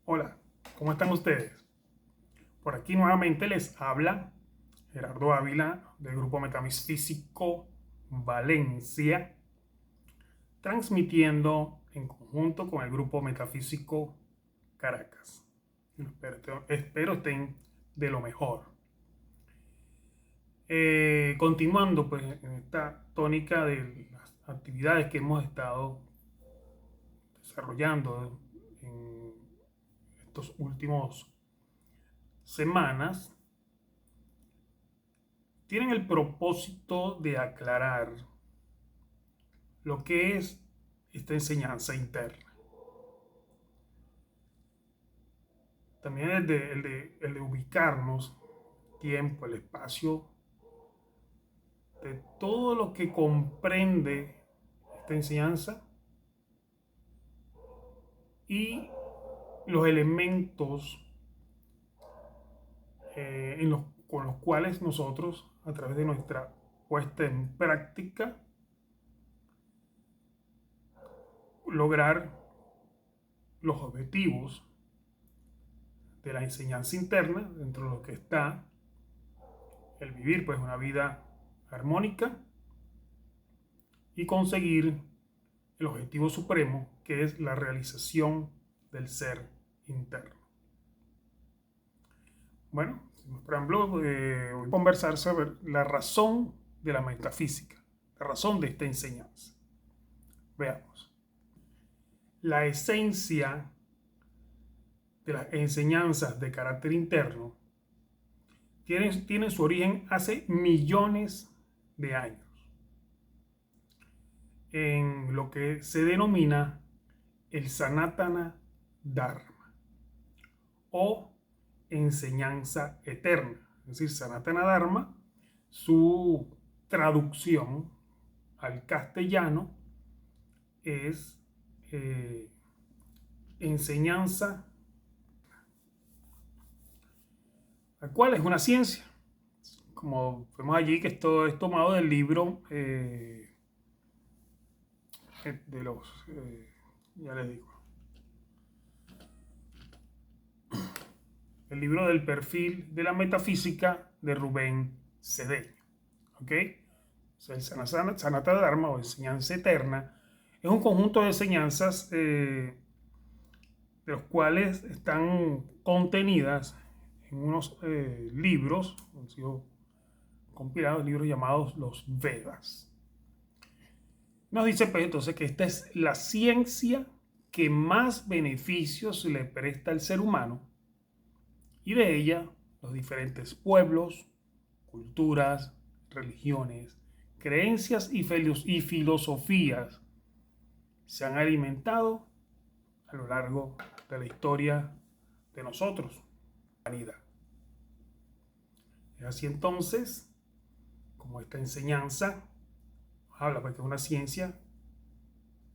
Hola, ¿cómo están ustedes? Por aquí nuevamente les habla Gerardo Ávila del Grupo Metafísico Valencia, transmitiendo en conjunto con el Grupo Metafísico Caracas. Espero estén de lo mejor. Continuando pues en esta tónica de las actividades que hemos estado desarrollando en estos últimos semanas, tienen el propósito de aclarar lo que es esta enseñanza interna. También el de ubicarnos, tiempo, el espacio, de todo lo que comprende esta enseñanza y los elementos con los cuales nosotros, a través de nuestra puesta en práctica, lograr los objetivos de la enseñanza interna, dentro de lo que está el vivir pues una vida armónica y conseguir el objetivo supremo, que es la realización del ser interno. Bueno, por ejemplo, voy a conversar sobre la razón de la metafísica, la razón de esta enseñanza. Veamos. La esencia de las enseñanzas de carácter interno tiene su origen hace millones de años en lo que se denomina el Sanatana Dharma o enseñanza eterna. Es decir, Sanatana Dharma, su traducción al castellano es enseñanza, la cual es una ciencia. Como vemos allí que esto es tomado del libro de los, ya les digo, el libro del perfil de la metafísica de Rubén Cedeño. ¿Ok? O sea, el Sanatana Dharma o enseñanza eterna es un conjunto de enseñanzas de los cuales están contenidas en unos libros, han sido compilados libros llamados los Vedas. Nos dice pues entonces que esta es la ciencia que más beneficios le presta al ser humano y de ella los diferentes pueblos, culturas, religiones, creencias y filosofías se han alimentado a lo largo de la historia de nosotros, la humanidad. Es así entonces como esta enseñanza habla, porque es una ciencia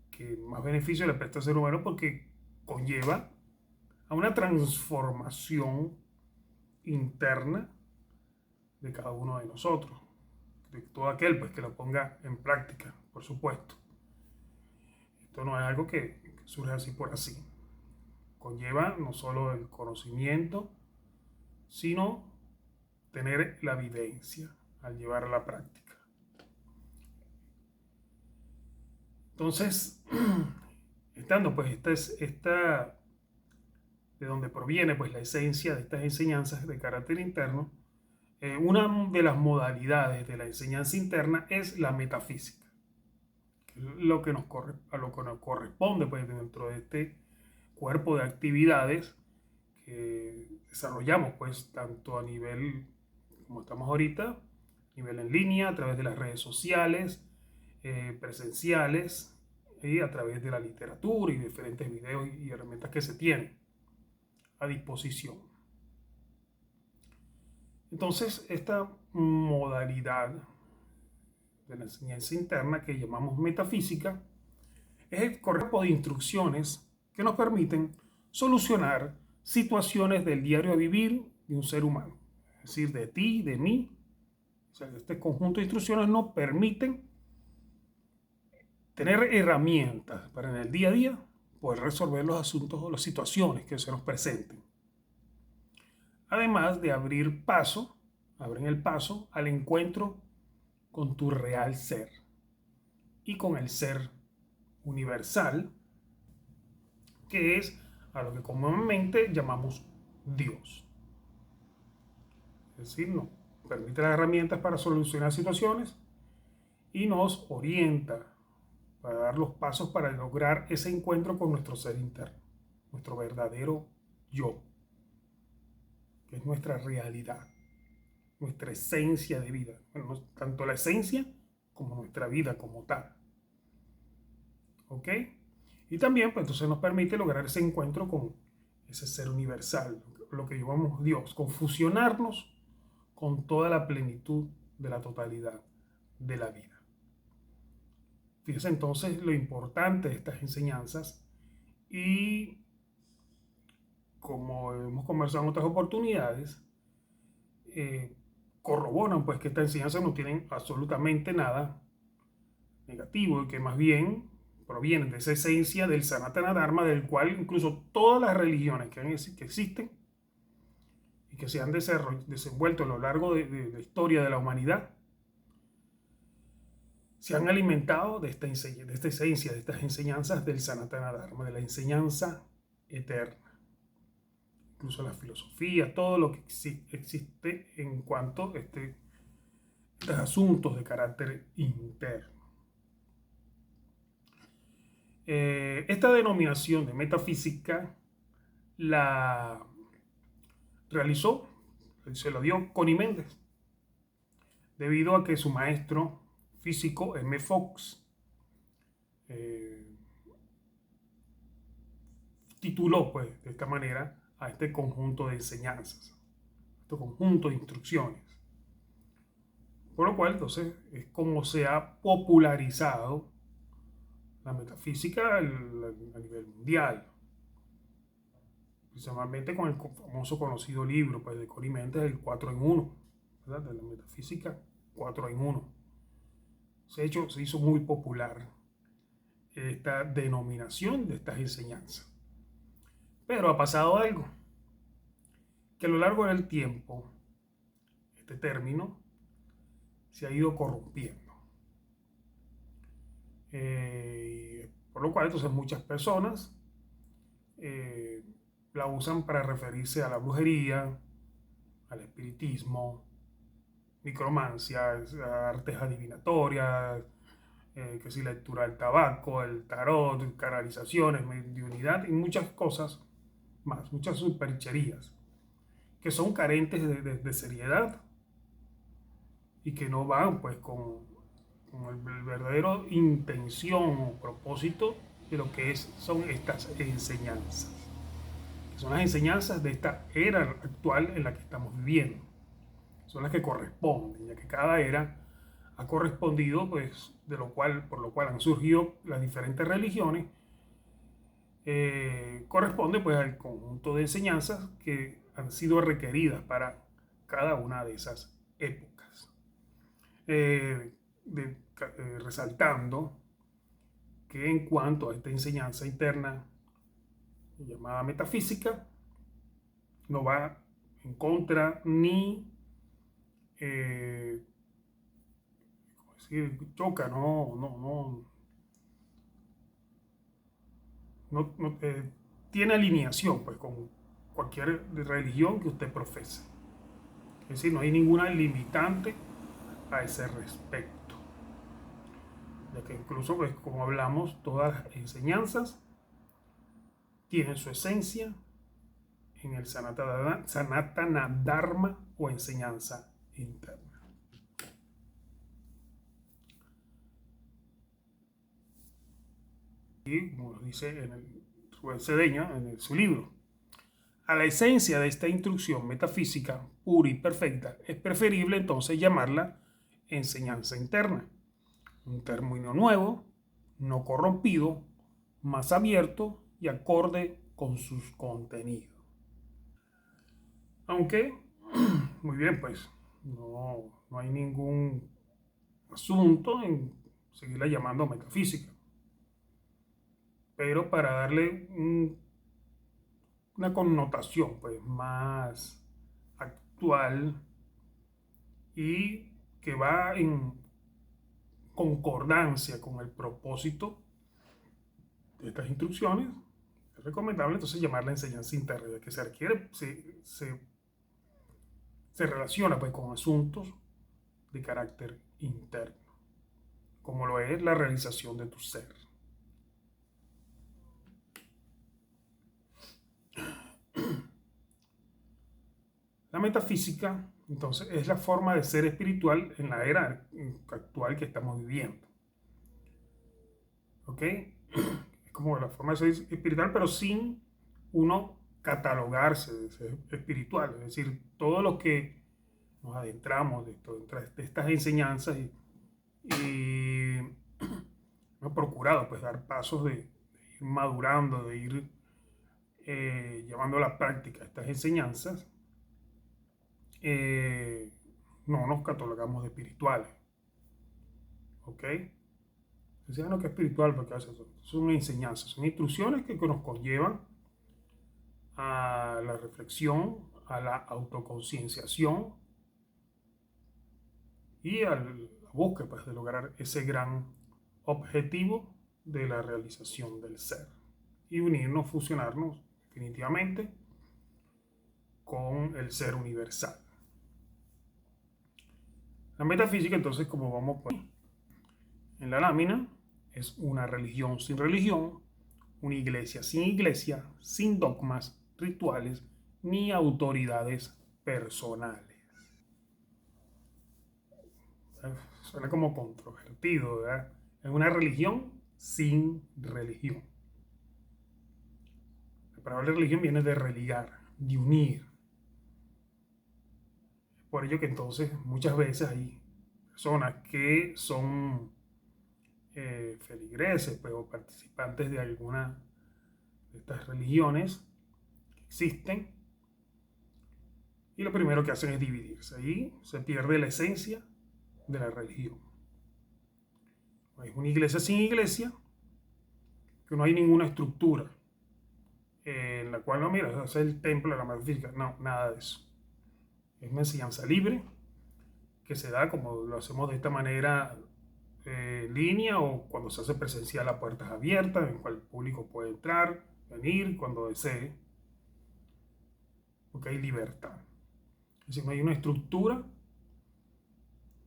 que más beneficio le presta al ser humano porque conlleva a una transformación interna de cada uno de nosotros, de todo aquel pues, que lo ponga en práctica, por supuesto. Esto no es algo que surge así por así. Conlleva no solo el conocimiento, sino tener la vivencia al llevar a la práctica. Entonces, estando pues esta de donde proviene pues la esencia de estas enseñanzas de carácter interno, una de las modalidades de la enseñanza interna es la metafísica, que es a lo que nos corresponde pues dentro de este cuerpo de actividades que desarrollamos pues tanto a nivel como estamos ahorita, a nivel en línea, a través de las redes sociales, presenciales y a través de la literatura y diferentes videos y herramientas que se tienen a disposición. Entonces, esta modalidad de la enseñanza interna que llamamos metafísica es el cuerpo de instrucciones que nos permiten solucionar situaciones del diario vivir de un ser humano, es decir, de ti, de mí. O sea, este conjunto de instrucciones nos permiten tener herramientas para en el día a día poder resolver los asuntos o las situaciones que se nos presenten. Además de abren el paso al encuentro con tu real ser y con el ser universal, que es a lo que comúnmente llamamos Dios. Es decir, nos permite las herramientas para solucionar situaciones y nos orienta para dar los pasos para lograr ese encuentro con nuestro ser interno, nuestro verdadero yo, que es nuestra realidad, nuestra esencia de vida. Bueno, tanto la esencia como nuestra vida como tal. ¿Ok? Y también, pues entonces nos permite lograr ese encuentro con ese ser universal, lo que llamamos Dios, con fusionarnos con toda la plenitud de la totalidad de la vida. Fíjense entonces lo importante de estas enseñanzas y como hemos conversado en otras oportunidades, eh, corroboran pues que estas enseñanzas no tienen absolutamente nada negativo y que más bien provienen de esa esencia del Sanatana Dharma, del cual incluso todas las religiones que existen y que se han desenvuelto a lo largo de la historia de la humanidad se han alimentado de esta esencia, de estas enseñanzas del Sanatana Dharma, de la enseñanza eterna. Incluso la filosofía, todo lo que existe en cuanto a estos asuntos de carácter interno. Esta denominación de metafísica la realizó, se lo dio Connie Méndez, debido a que su maestro físico, M. Fox, tituló pues de esta manera a este conjunto de enseñanzas, este conjunto de instrucciones. Por lo cual, entonces, es como se ha popularizado la metafísica a nivel mundial, principalmente con el famoso conocido libro pues, de Connie Méndez, el 4 en 1, ¿verdad? De la metafísica 4 en 1. Se hizo muy popular esta denominación de estas enseñanzas. Pero ha pasado algo, que a lo largo del tiempo, este término se ha ido corrompiendo. Por lo cual, entonces, muchas personas la usan para referirse a la brujería, al espiritismo, necromancia, artes adivinatorias, que si lectura del tabaco, el tarot, canalizaciones, mediunidad y muchas cosas más, muchas supercherías que son carentes de seriedad y que no van pues con el verdadero intención o propósito de lo que son estas enseñanzas, que son las enseñanzas de esta era actual en la que estamos viviendo, son las que corresponden, ya que cada era ha correspondido, pues, por lo cual han surgido las diferentes religiones, corresponde pues al conjunto de enseñanzas que han sido requeridas para cada una de esas épocas. Resaltando que en cuanto a esta enseñanza interna llamada metafísica, no va en contra ni choca, tiene alineación pues, con cualquier religión que usted profese. Es decir, no hay ninguna limitante a ese respecto. Ya que incluso, pues, como hablamos, todas las enseñanzas tienen su esencia en el Sanatana Dharma o enseñanza interna. Y como lo dice Rubén Cedeño en su libro, a la esencia de esta instrucción metafísica pura y perfecta es preferible entonces llamarla enseñanza interna, un término nuevo, no corrompido, más abierto y acorde con sus contenidos. Aunque, muy bien, pues no hay ningún asunto en seguirla llamando metafísica. pero para darle una connotación pues más actual y que va en concordancia con el propósito de estas instrucciones, es recomendable entonces llamarla enseñanza interna, ya que se requiere, se relaciona pues con asuntos de carácter interno, como lo es la realización de tu ser. La metafísica, entonces, es la forma de ser espiritual en la era actual que estamos viviendo. ¿Ok? Es como la forma de ser espiritual, pero sin uno catalogarse de ser espiritual. Es decir, todo lo que nos adentramos de estas enseñanzas y hemos procurado pues dar pasos de ir madurando, de ir llevando a la práctica estas enseñanzas, eh, no nos catalogamos de espirituales, ¿ok? Decían no que es espiritual porque hace eso. Son una enseñanza, son instrucciones que nos conllevan a la reflexión, a la autoconcienciación y a la búsqueda pues, de lograr ese gran objetivo de la realización del ser y unirnos, fusionarnos definitivamente con el ser universal. La metafísica, entonces, como vamos en la lámina, es una religión sin religión, una iglesia sin iglesia, sin dogmas, rituales ni autoridades personales. Suena como controvertido, ¿verdad? Es una religión sin religión. La palabra religión viene de religar, de unir. Por ello que entonces muchas veces hay personas que son feligreses pues, o participantes de alguna de estas religiones que existen y lo primero que hacen es dividirse. Ahí se pierde la esencia de la religión. Es una iglesia sin iglesia, que no hay ninguna estructura en la cual no, mira, ese es el templo de la metafísica. No, nada de eso. Es una enseñanza libre que se da como lo hacemos de esta manera en línea o cuando se hace presencial a puertas abiertas, en cual el público puede entrar, venir cuando desee, porque hay libertad. Es decir, no hay una estructura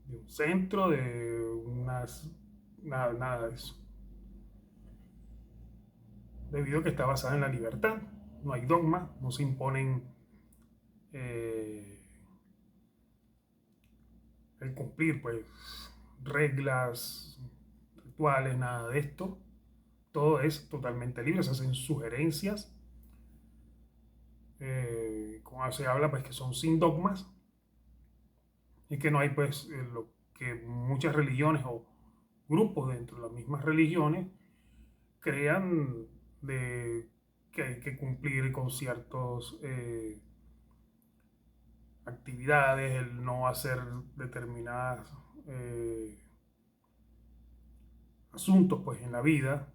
de un centro, de unas, nada de eso. Debido a que está basada en la libertad, no hay dogma, no se imponen eh, el cumplir pues reglas, rituales, nada de esto. Todo es totalmente libre, se hacen sugerencias, como se habla pues que son sin dogmas, y que no hay pues lo que muchas religiones o grupos dentro de las mismas religiones crean de que hay que cumplir con ciertas actividades, el no hacer determinadas asuntos pues en la vida,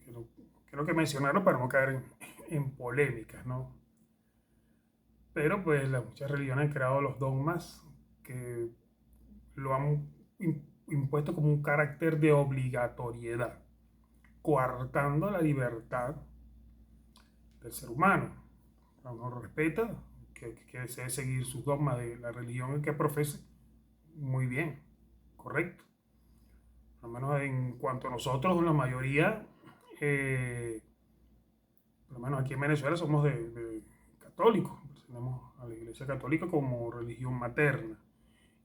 que no que mencionarlo para no caer en polémicas, ¿no? Pero pues muchas religiones han creado los dogmas que lo han impuesto como un carácter de obligatoriedad, coartando la libertad del ser humano. Cuando uno respeta, que desee seguir sus dogmas de la religión en que profese, muy bien, correcto. Al menos en cuanto a nosotros, la mayoría, eh, por lo menos aquí en Venezuela, somos de católicos. Tenemos a la Iglesia Católica como religión materna.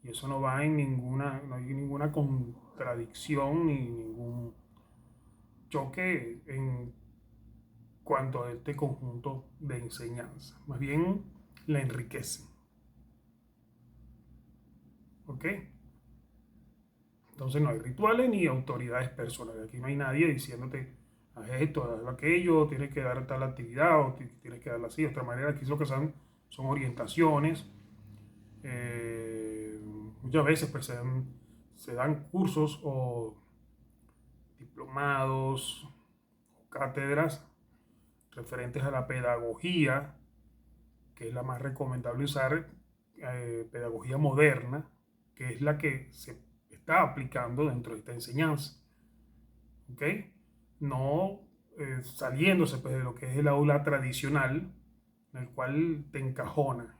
Y eso no va en ninguna, no hay ninguna contradicción ni ningún choque en cuanto a este conjunto de enseñanzas. Más bien la enriquecen. ¿Ok? Entonces no hay rituales ni autoridades personales. Aquí no hay nadie diciéndote, haz esto, haz aquello, tienes que dar tal actividad o tienes que darla así. De otra manera, aquí lo que son orientaciones. Muchas veces pues, se dan cursos o diplomados o cátedras referentes a la pedagogía, que es la más recomendable usar, pedagogía moderna, que es la que se está aplicando dentro de esta enseñanza. ¿Ok? No saliéndose pues, de lo que es el aula tradicional, en el cual te encajona,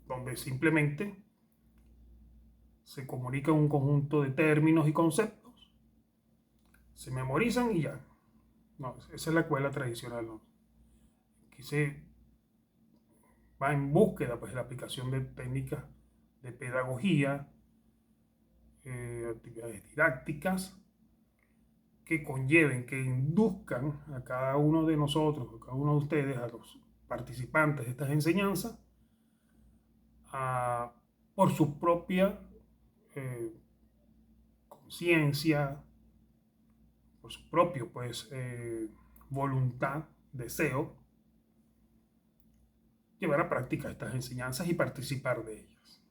donde simplemente se comunica un conjunto de términos y conceptos, se memorizan y ya. No, esa es la escuela tradicional, ¿no? Aquí se va en búsqueda pues, de la aplicación de técnicas de pedagogía, actividades didácticas que conlleven, que induzcan a cada uno de nosotros, a cada uno de ustedes, a los participantes de estas enseñanzas, a, por su propia conciencia, por su propio pues, voluntad, deseo, llevar a práctica estas enseñanzas y participar de ellas.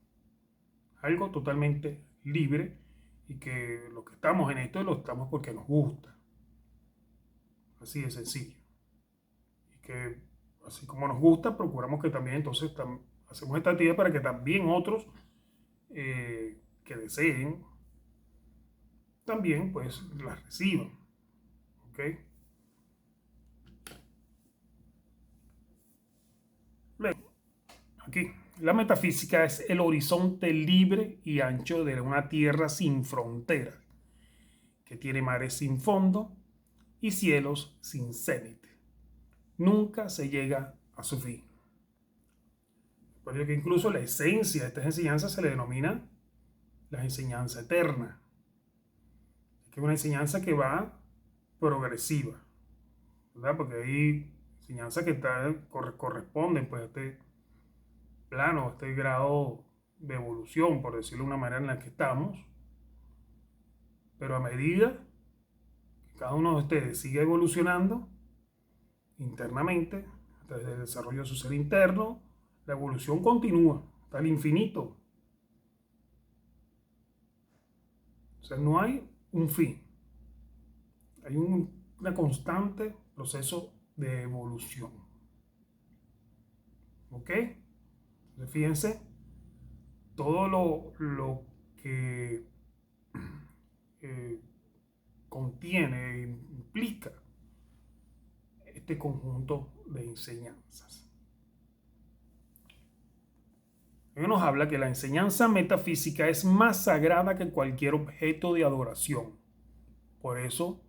Algo totalmente libre y que los que estamos en esto lo estamos porque nos gusta. Así de sencillo. Y que así como nos gusta, procuramos que también entonces hacemos esta actividad para que también otros que deseen también pues las reciban. ¿Ok? Luego, aquí, la metafísica es el horizonte libre y ancho de una tierra sin fronteras, que tiene mares sin fondo y cielos sin cenit. Nunca se llega a su fin. Por ello que incluso la esencia de estas enseñanzas se le denomina la enseñanza eterna, que es una enseñanza que va progresiva, ¿verdad? Porque hay enseñanzas que corresponden pues, a este plano, a este grado de evolución, por decirlo de una manera en la que estamos, pero a medida que cada uno de ustedes sigue evolucionando internamente, a través del desarrollo de su ser interno, la evolución continúa hasta el infinito. O sea, no hay un fin, hay una constante proceso de evolución. ¿Ok? Entonces, fíjense, todo lo que eh, contiene, implica este conjunto de enseñanzas. Él nos habla que la enseñanza metafísica es más sagrada que cualquier objeto de adoración. Por eso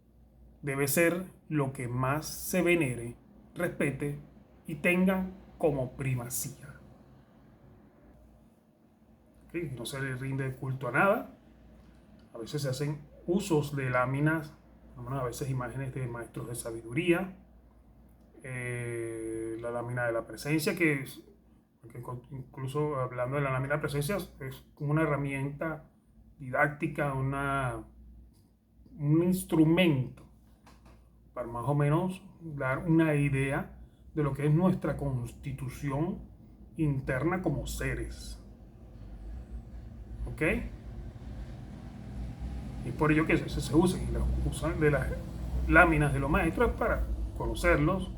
debe ser lo que más se venere, respete y tenga como primacía. ¿Sí? No se le rinde culto a nada. A veces se hacen usos de láminas, a veces imágenes de maestros de sabiduría, la lámina de la presencia, que incluso hablando de la lámina de presencia, es como una herramienta didáctica, un instrumento para más o menos dar una idea de lo que es nuestra constitución interna como seres. ¿Ok? Y por ello que se usan de las láminas de los maestros para conocerlos,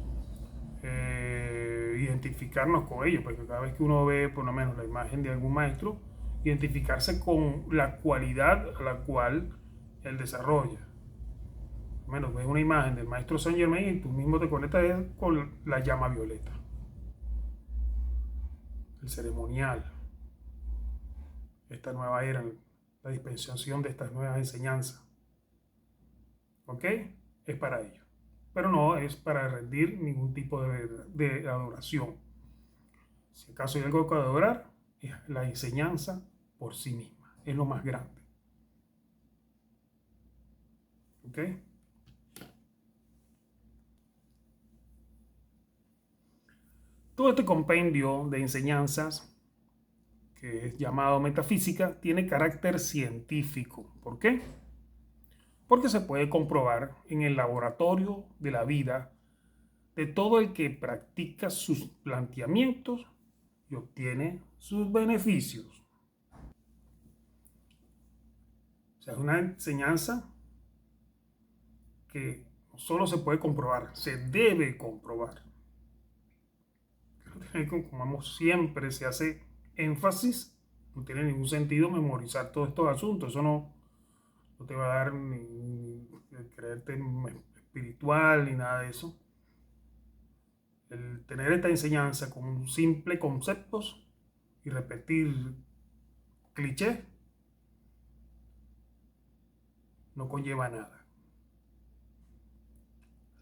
identificarnos con ellos, porque cada vez que uno ve por lo menos la imagen de algún maestro, identificarse con la cualidad a la cual él desarrolla. Bueno, ves una imagen del maestro Saint Germain y tú mismo te conectas con la llama violeta, el ceremonial, esta nueva era, la dispensación de estas nuevas enseñanzas. ¿Ok? Es para ello. Pero no es para rendir ningún tipo de adoración. Si acaso hay algo que adorar, es la enseñanza por sí misma. Es lo más grande. ¿Ok? Todo este compendio de enseñanzas, que es llamado metafísica, tiene carácter científico. ¿Por qué? Porque se puede comprobar en el laboratorio de la vida de todo el que practica sus planteamientos y obtiene sus beneficios. sea, es una enseñanza que no solo se puede comprobar, se debe comprobar. Como siempre se hace énfasis, no tiene ningún sentido memorizar todos estos asuntos. Eso no te va a dar ni creerte espiritual ni nada de eso. El tener esta enseñanza con simples conceptos y repetir clichés no conlleva nada.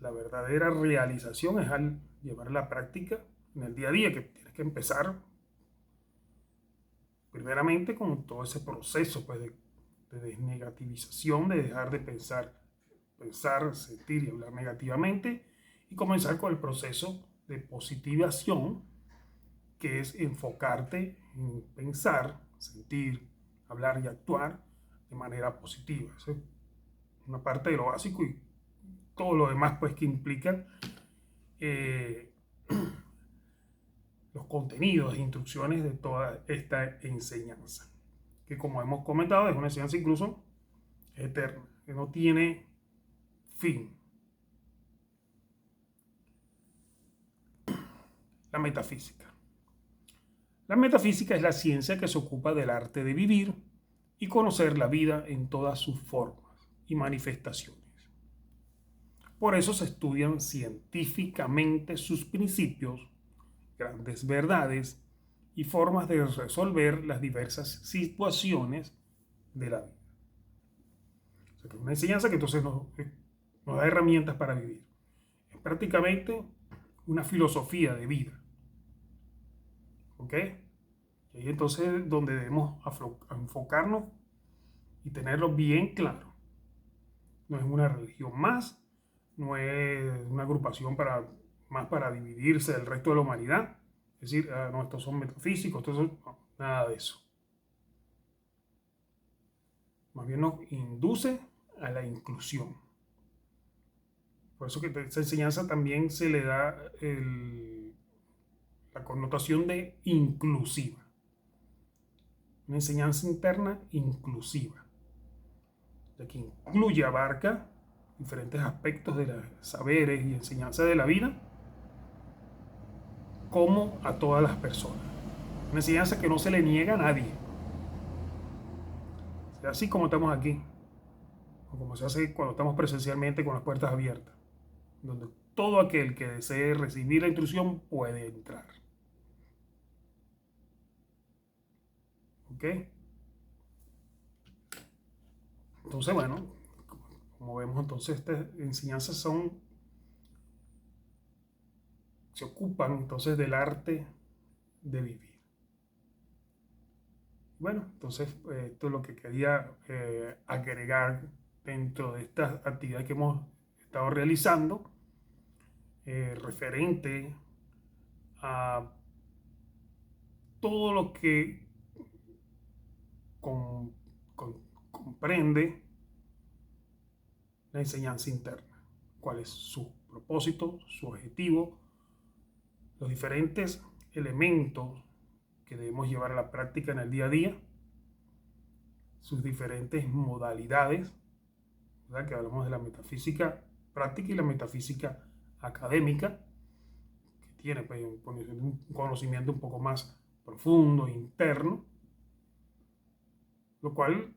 La verdadera realización es al llevar a la práctica en el día a día, que tienes que empezar primeramente con todo ese proceso pues, de desnegativización, de dejar de pensar, sentir y hablar negativamente, y comenzar con el proceso de positivación, que es enfocarte en pensar, sentir, hablar y actuar de manera positiva. Esa es una parte de lo básico, y todo lo demás pues que implica eh, los contenidos e instrucciones de toda esta enseñanza, que como hemos comentado es una enseñanza incluso eterna, que no tiene fin. La metafísica. La metafísica es la ciencia que se ocupa del arte de vivir y conocer la vida en todas sus formas y manifestaciones. Por eso se estudian científicamente sus principios, grandes verdades y formas de resolver las diversas situaciones de la vida. O sea, que es una enseñanza que entonces nos da herramientas para vivir. Es prácticamente una filosofía de vida. ¿Ok? Y ahí entonces donde debemos enfocarnos y tenerlo bien claro. No es una religión más, no es una agrupación más para dividirse del resto de la humanidad. Es decir, no, estos son metafísicos, no, nada de eso. Más bien nos induce a la inclusión. Por eso que esta enseñanza también se le da la connotación de inclusiva. Una enseñanza interna inclusiva, de que incluye, abarca diferentes aspectos de los saberes y enseñanzas de la vida, como a todas las personas. Una enseñanza que no se le niega a nadie. O sea, así como estamos aquí, o como se hace cuando estamos presencialmente con las puertas abiertas, donde todo aquel que desee recibir la instrucción puede entrar. ¿Ok? Entonces, bueno, como vemos, entonces estas enseñanzas se ocupan entonces del arte de vivir. Bueno, entonces esto es lo que quería agregar dentro de estas actividades que hemos estado realizando, referente a todo lo que con- comprende la enseñanza interna. ¿Cuál es su propósito, su objetivo, los diferentes elementos que debemos llevar a la práctica en el día a día, sus diferentes modalidades, ¿verdad? Que hablamos de la metafísica práctica y la metafísica académica, que tiene pues, un conocimiento un poco más profundo, interno, lo cual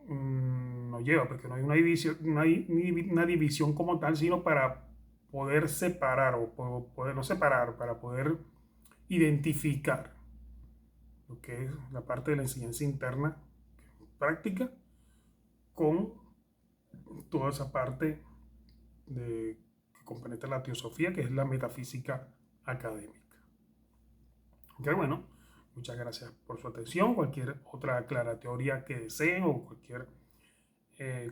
nos lleva, porque no hay una división, no hay una división como tal, sino para poder separar o poder no separar, para poder identificar lo que es la parte de la enseñanza interna práctica con toda esa parte que comprende la teosofía, que es la metafísica académica. Ok, bueno, muchas gracias por su atención. Cualquier otra aclaratoria que deseen o cualquier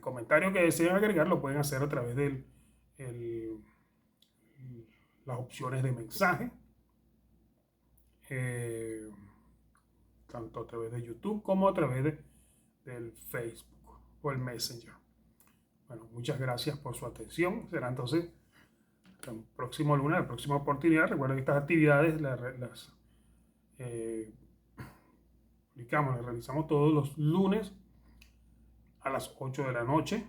comentario que deseen agregar lo pueden hacer a través de las opciones de mensaje, eh, tanto a través de YouTube como a través del Facebook o el Messenger. Bueno, muchas gracias por su atención. Será entonces el próximo lunes, la próxima oportunidad. Recuerden que estas actividades las publicamos, las realizamos todos los lunes a las 8 de la noche,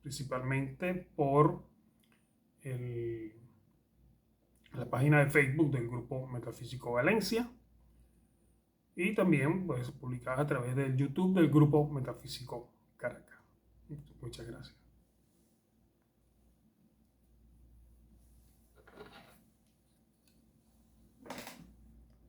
principalmente por la página de Facebook del Grupo Metafísico Valencia y también pues publicadas a través del YouTube del Grupo Metafísico Caracas. Muchas gracias.